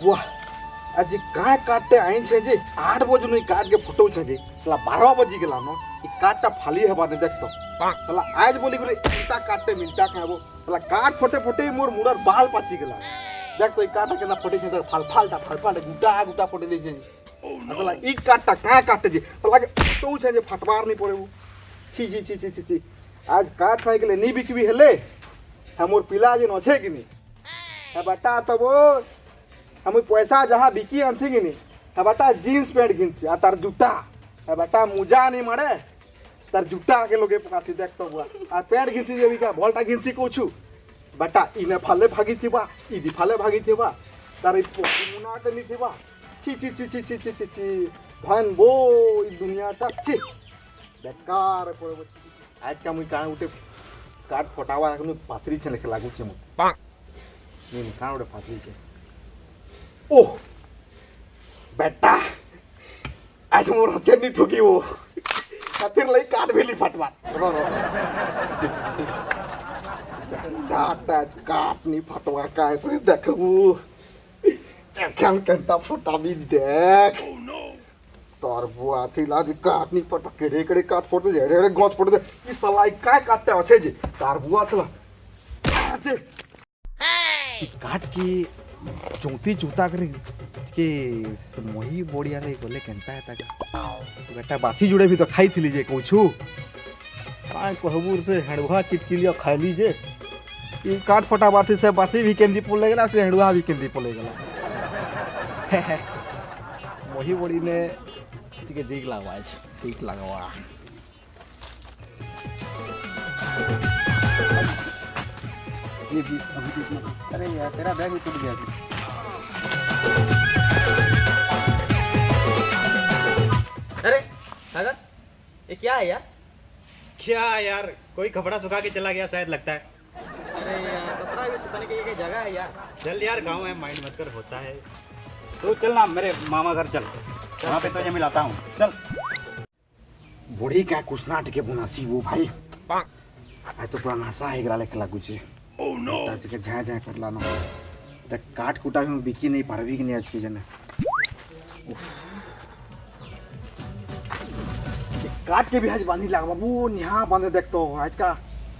बुआ आज काय काटते आइन छे जे 8 बजे नहीं काट के फोटो छे जे साला 12 बजे गेला न ई काटटा फाली है बाने देख तो साला आज बोली करे मिनटा काटते मिनटा खाबो साला काट फोटे फोटे मोर मुड़र बाल पाची गेला देख तो ई काटा केना फोटे छे फाल फाल गुटा गुटा फोटे दे छे साला ई काटटा काय काटते जे साला के फोटो छे जे फटवार नहीं पड़े छी छी छी छी छी आज काट साइकिल नहीं बिकबी हेले हमर पिला जे न छे कि नहीं है बता तो वो हम पैसा जहाँ बिकी आनसी कि नहीं है बता जीन्स पैंट घिनसी आ तार जूता है बता मुजा नहीं मरे तार जूता के लोगे पकासी देख तो हुआ आ पैंट घिनसी जे बिका भोल्टा घिनसी कोछु बता इने फाले भागी थिबा इदी फाले भागी थिबा तार मुना के नहीं थिबा छी छी छी छी छी छी छी छी धन बो ई दुनिया तक छी बेकार पड़े आज का मुई कान उठे काट फटावा रखनु पाथरी छे लेके लागू छे मु नहीं कान उठे पाथरी छे ओह बेटा आज मोर हथे नहीं ठोकी वो खातिर लई काट भेली फटवा रो डाटा काट नहीं फटवा काय तो देखबू एखन कंटा फटा भी देख तोर बुआ थी लाज काट नहीं फट केड़े केड़े काट फोड़ दे रे गोच फोड़ दे ई सलाई काय काटते আছে जे तार बुआ थला काट की चौथी जूता करे के मोही बोड़िया रे बोले केनता है ता बेटा बासी जुड़े भी तो खाई थली जे कहू काय कहबूर से हेड़वा चिटकिलिया खाली जे ई काट फटा बाती से बासी भी केंदी पोले गेला से हेड़वा भी केंदी पोले गेला मोही बोड़ी ने ठीक है जीक लगवा ठीक लगवा ये भी अरे यार तेरा बैग भी टूट गया अरे सागर ये क्या है यार क्या यार कोई कपड़ा सुखा के चला गया शायद लगता है। अरे यार कपड़ा भी सुखाने की ये जगह है यार चल यार गांव है माइंड मत कर होता है तो चल ना मेरे मामा घर चल वहाँ पे तुझे मिलाता हूँ चल। बूढ़ी क्या कुछ नाट के बुनासी वो भाई आज तो पूरा नशा है गिरा लेके लागू छे ओह नो ताज के झा झा कर लाना त काट कुटा में बिकी नहीं पारवी कि नहीं आज के जने काट के भी आज बांधी लाग बाबू निहा बांधे देख तो आज का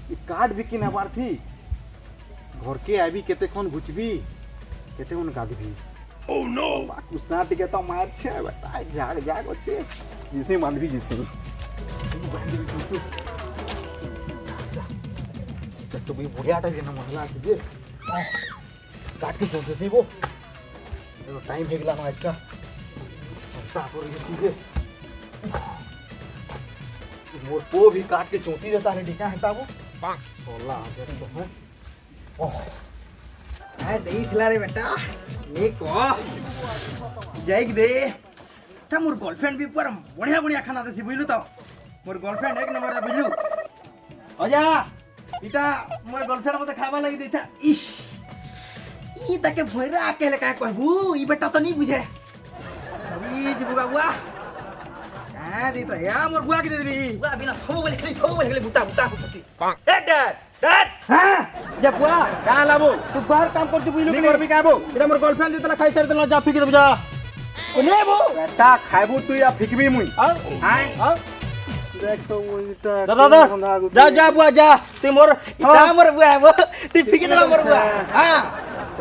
ये काट बिकी ना बार थी घर के आबी केते कोन घुचबी केते कोन गादबी ओह नो कुछ नाट के तो मार छे बेटा जाग जाग छे जिसे बांधबी जिसे तो भी बुढ़िया था ना महिला कीजिए काट के सोचे से वो टाइम है गला आज का कीजिए मोर को भी काट के चोटी देता है ढीका है वो बोला आगे तो है ओह है दही खिला रे बेटा नी को जाइक दे ता मोर गर्लफ्रेंड भी पर बढ़िया बढ़िया खाना देसी बुझलु तो मोर गर्लफ्रेंड एक नंबर है बुझलु अजा इटा मोर गर्लफ्रेंड मते खावा लगी देता इश ई तके भोइरा अकेले का कहबू ई बेटा तो नहीं बुझे अभी जबू बाबूआ हां दी तो या मोर बुआ के दे देबी बुआ बिना सब बोले बुता बुता होती ए डैड हां जा बुआ का लाबो तू बाहर काम कर बुझलु के मोर भी काबो इरा मोर गर्लफ्रेंड देतला खाई सर देला जा फिक दे जा ओने बो बेटा खाइबू तू या फिकबी मुई हां देख तो वो इटा दादा जा जा बुआ जा तू मोर इटा मोर बुआ है वो तू फिक देला मोर बुआ हां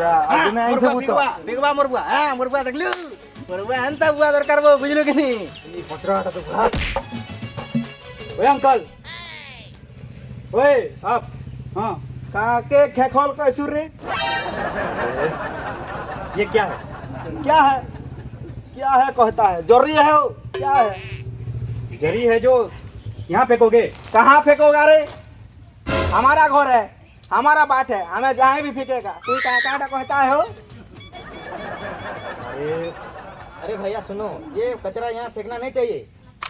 आज नहीं आई थे तो बिगवा मोर बुआ हां मोर बुआ देख लू मोर बुआ हंता बुआ दरकार बो बुझलु कि नहीं ई पचरा था तो ओए अंकल ओए आप हां काके खेखोल का सुर रे ये क्या है क्या है कहता है जरूरी है वो क्या है जरी है जो यहाँ फेंकोगे कहाँ फेंकोगा रे हमारा घर है हमारा बाट है हमें जहाँ भी फेंकेगा तू कहाँ कहता है हो अरे भैया सुनो ये कचरा यहाँ फेंकना नहीं चाहिए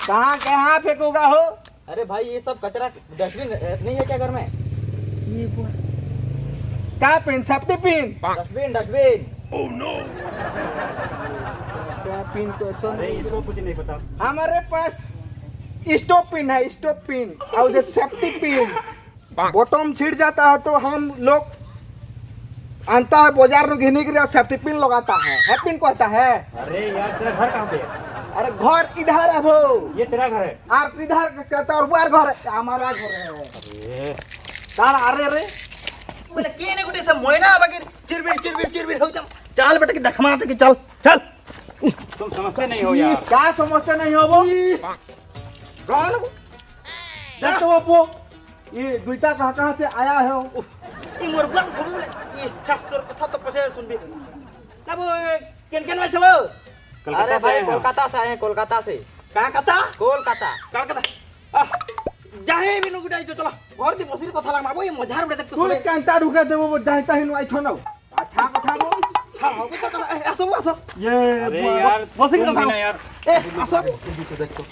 कहाँ फेंकोगा हो अरे भाई ये सब कचरा डस्टबिन नहीं है क्या घर में ये क्या pin safety pin dustbin oh no क्या पिन तो अरे इसको कुछ नहीं पता हमारे पास स्टॉप पिन है स्टॉप पिन और सेफ्टी पिन बॉटम छिड़ जाता है तो हम लोग आनता है बाजार में घिने के लिए सेफ्टी पिन लगाता है पिन कहता है। अरे यार तेरा घर कहाँ पे है? अरे घर इधर है वो, ये तेरा घर है? आप इधर कहता और वो घर है, हमारा घर है। अरे तार अरे रे बोले के ने गुटे से मोयना बगैर चिरबिर हो एकदम चाल बेटा की दखमा के चल चल। तुम समझते नहीं हो यार। क्या समझते नहीं हो वो? कौन देख तो वो ये दुईटा कहाँ से आया है वो? ई मोर बात सुन ले ये छप तोर कथा तो पछे सुनबी ना वो केन में छबो। अरे भाई कोलकाता से आए हैं, कोलकाता से। कहाँ कथा? कोलकाता कलकत्ता जाहे भी नुगुटाई जो चला घर दी बसिर कथा लागमा वो मजार बेटा तू कांता रुके दे वो जाता है नु आई छोनो अच्छा कथा वो छा हो तो आसो आसो ये अरे यार बसिर तुम भी कथा ना यार। ए आसो देख तो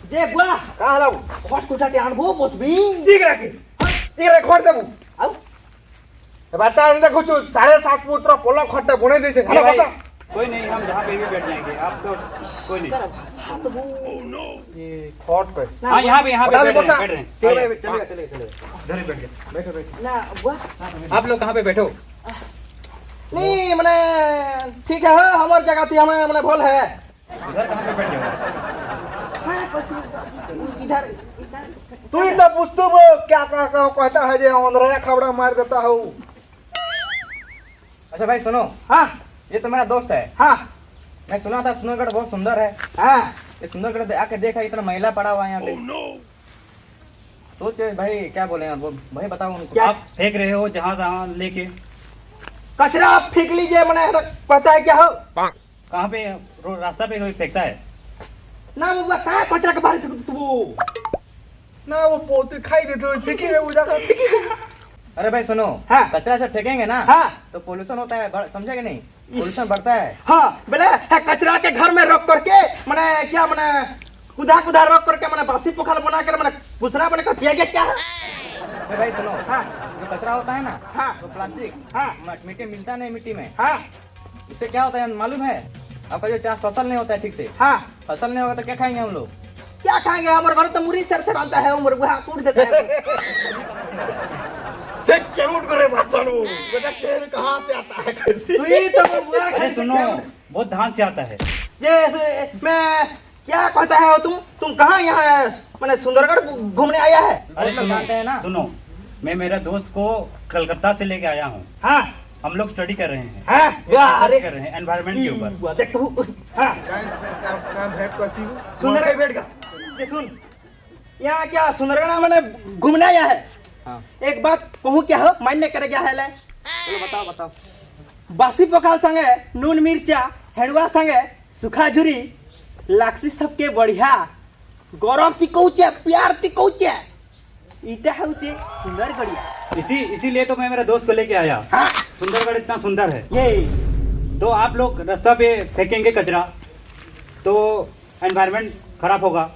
जे बुआ का हलाउ खोट कोठाटी आनबो बसबी ठीक रखे ठीक रे खोट देबू आउ बता अंदर कुछ 7.5 पुत्र पोला खट्टा बुने दे से अरे घर भाई, बसा कोई नहीं, हम जहाँ पे भी बैठ जाएंगे, आप तो कोई नहीं। कर भाषा तो वो ये खोट कर हाँ यहाँ पे बता बैठ दे, रहे हैं, बैठ रहे हैं। चले आइए, चले चले इधर ही बैठ गए। बैठो बैठो ना बुआ आप लोग कहाँ पे बैठो? नहीं मने ठीक है हमार जगह थी हमें मने भूल है। इधर कहाँ पे बैठ जाओ? हाँ बस इधर तू ही तो पूछतो वो क्या कहता है जे अंदर खबड़ा मार देता है वो। अच्छा भाई सुनो, हाँ ये तो मेरा दोस्त है। हाँ मैं सुना था सुंदरगढ़ बहुत सुंदर है। हाँ ये सुंदरगढ़ आके देखा इतना महिला पड़ा हुआ है यहाँ पे। सोचे भाई क्या बोले यार, वो भाई बताओ उनको। क्या? आप फेंक रहे हो जहाँ तहाँ लेके? कचरा आप फेंक लीजिए मने पता है क्या हो कहाँ पे रास्ता पे कोई फेंकता है? ना वो कहाँ कचरा के बाहर फेंक तू ना वो पोते खाई देते हो फेंकी रे वो जाकर फेंकी। अरे भाई सुनो, हाँ। कचरा से फेंकेंगे ना हाँ तो पोल्यूशन होता है, समझे कि नहीं? पोल्यूशन बढ़ता है। हाँ बोले है कचरा के घर में रख करके मने क्या मने कुदा कुदा रख करके मने बासी पोखर बना कर मने दूसरा बना कर फेंके क्या है। अरे भाई सुनो, हाँ जो कचरा होता है ना, हाँ तो प्लास्टिक, हाँ मिट्टी मिलता नहीं मिट्टी में। हाँ इससे क्या होता है मालूम है? आपका जो चाष फसल नहीं होता है ठीक से, हाँ फसल नहीं होगा तो क्या खाएंगे हम लोग? क्या खाएंगे हमारे घर तो मुरी सर आता है उम्र बुआ कूट देता है से क्यों करे भाषण बेटा खेल कहाँ से आता है कैसे? तू ही तो बुआ अरे सुनो, बहुत ध्यान से आता है। ये मैं क्या कहता है तुम कहाँ यहाँ मैंने सुंदरगढ़ घूमने आया है। अरे मतलब जानते हैं ना। सुनो, मैं मेरे दोस्त को कलकत्ता से लेके आया हूँ। हाँ हम लोग स्टडी कर रहे हैं, हाँ वाह अरे कर रहे हैं एनवायरनमेंट के ऊपर। देख तू हाँ काम भेंट कैसी सुंदरगढ़ बैठ का ये सुन यहाँ क्या सुंदरगढ़ मैंने घूमने आया है। हाँ एक बात कहूँ क्या हो मान्य करे क्या है ले चलो बताओ बताओ। बासी पकाल संगे नून मिर्चा हेड़ुआ संगे सुखा झुरी लाक्सी सबके बढ़िया गौरव तिकौचे प्यार तिकौचे इटा हउचे सुंदरगढ़। इसीलिए तो मैं मेरे दोस्त को लेके आया। हाँ सुंदरगढ़ इतना सुंदर है। ये तो आप लोग रास्ता पे फेंकेंगे कचरा तो एनवायरनमेंट खराब होगा।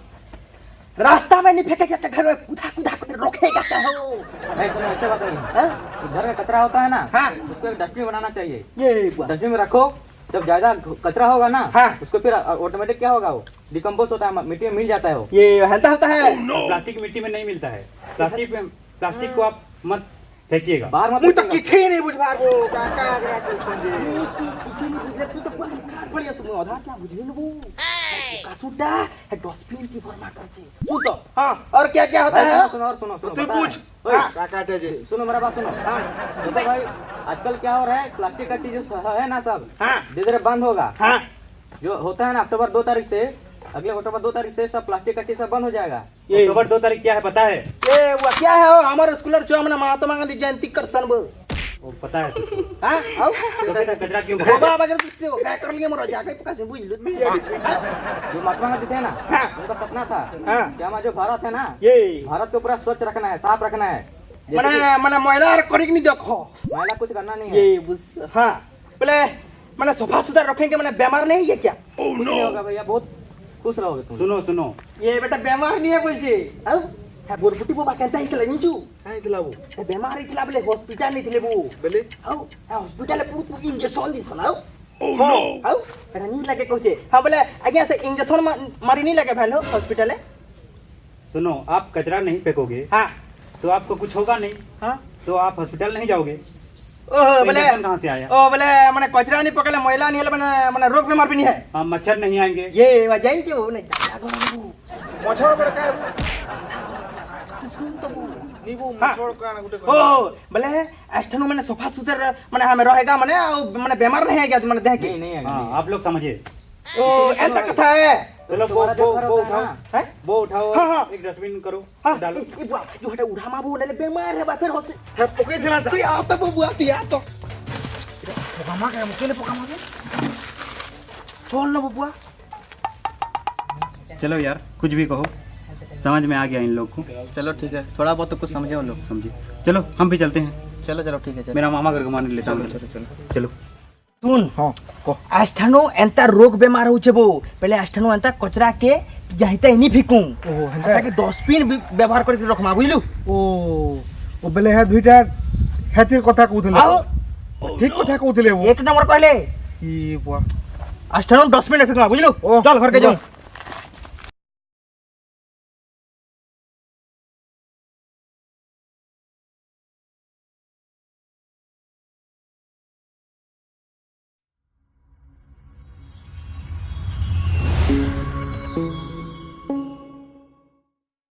रास्ता में नहीं फेंके जाते घर में कुदा कुदा कर रोकेगा क्या हो। भाई सुनो, ऐसे बात नहीं है। हाँ? घर में कचरा होता है ना, हाँ। उसको एक डस्टबिन बनाना चाहिए। ये डस्टबिन में रखो, जब ज्यादा कचरा होगा ना, हाँ। उसको फिर ऑटोमेटिक क्या होगा, वो डिकम्पोज होता है, मिट्टी में मिल जाता है वो। ये हलता होता है। प्लास्टिक मिट्टी में नहीं मिलता है। प्लास्टिक को आप मत फेंकिएगा। बाहर मत मुझे तो किसी ही नहीं बुझ पा वो काका अगर कुछ समझे पीछे नहीं बुझले तू तो पूरा कार पड़ गया तुम आधा क्या बुझले ना वो कासुटा है डस्टबिन की फरमा करते सुन तो। हाँ और क्या क्या होता है। सुनो और सुनो सुनो, तू पता है? पूछ ओए, काका टे सुनो मेरा बात सुनो। हाँ देखो भाई, आजकल क्या हो रहा है, प्लास्टिक का चीज है ना सब हाँ धीरे धीरे बंद होगा। हाँ जो होता है ना अक्टूबर 2 तारीख से, अगले अक्टूबर 2 तारीख से सब प्लास्टिक का चीज सब बंद हो जाएगा। ये- अक्टूबर 2 तारीख क्या है पता है? ये वो क्या है हमारे स्कूलर जो हमने महात्मा गांधी जयंती कर सन वो वो पता है तुझको? हां आओ तो फिर कचरा क्यों वो फेंक- बाबा अगर तुझसे वो क्या कर लिए मोरा जाके पका से बुझ लो। जो महात्मा गांधी थे ना, हाँ। उनका सपना था हाँ। कि हमारा जो भारत है ना, ये भारत को पूरा स्वच्छ रखना है, साफ रखना है। जैसे कि मने मने महिला करी नहीं देखो महिला कुछ करना नहीं है, ये बुझ हां बोले मने सफा सुथरा रखेंगे मने बीमार नहीं है क्या। कुछ नहीं होगा भैया, बहुत खुश रहोगे तुम। सुनो सुनो, ये बेटा बीमार नहीं है बोलजे आओ है बोरपुटी बाबा कहता है कि नीचू काहे दिला वो है बीमार ही थिला बोले हॉस्पिटल नहीं थिले वो बोले आओ है हॉस्पिटल है पूरा इंजेक्शन दी सुनाओ हां आओ बेटा नहीं लगे कहचे हां बोले आगे से इंजेक्शन मारी नहीं लगे भेलो हॉस्पिटल है। सुनो, आप कचरा नहीं फेंकोगे हां तो आपको कुछ होगा नहीं। हां तो आप हॉस्पिटल नहीं जाओगे? ओ तो बोले इंजेक्शन कहाँ से आया? ओ बोले माने कचरा नहीं पकड़ले मैला नहीं हले माने रोग बीमार भी नहीं है हाँ, मच्छर नहीं आएंगे। ये वजह के वो नहीं मछड़ बड़ का नीबू मछड़ का ना गुटे ओ बोले एस्टनो माने सोफा सुतर माने हमें रहेगा माने माने बीमार नहीं है क्या माने देख के नहीं हाँ, आप लोग समझिए। ओ ऐसा कथा है चलो वो उठाओ, हैं वो उठाओ, हाँ, हाँ। एक डस्टबिन करो, हां डालो। जो हटा उड़ा मा बोले बीमार है बा फिर होसे है पकड़ देना तू आ तो बुआ तू आ तो पोकामा के मुकेले पोकामा के चल ना बुआ चलो यार, कुछ भी कहो, समझ में आ गया इन लोग को। चलो ठीक है थोड़ा बहुत तो कुछ समझे उन लोग समझिए। चलो हम भी चलते हैं। चलो चलो ठीक है मेरा मामा घर घुमाने लेता हूँ। चलो। सुन हां को आष्ठानो एंता रोग बेमार होचे बो पहले आष्ठानो एंता कचरा के जाहिते इनी फिकू ओ एंता के डस्टबिन व्यवहार करके रखमा बुझलु ओ बेले है दुईटा हेतिर कथा कहउथले आओ ठीक कथा कहउथले वो एक नंबर कहले ई बुआ आष्ठानो डस्टबिन फिकमा बुझलु ओ, चल घर के बुआ। जाऊ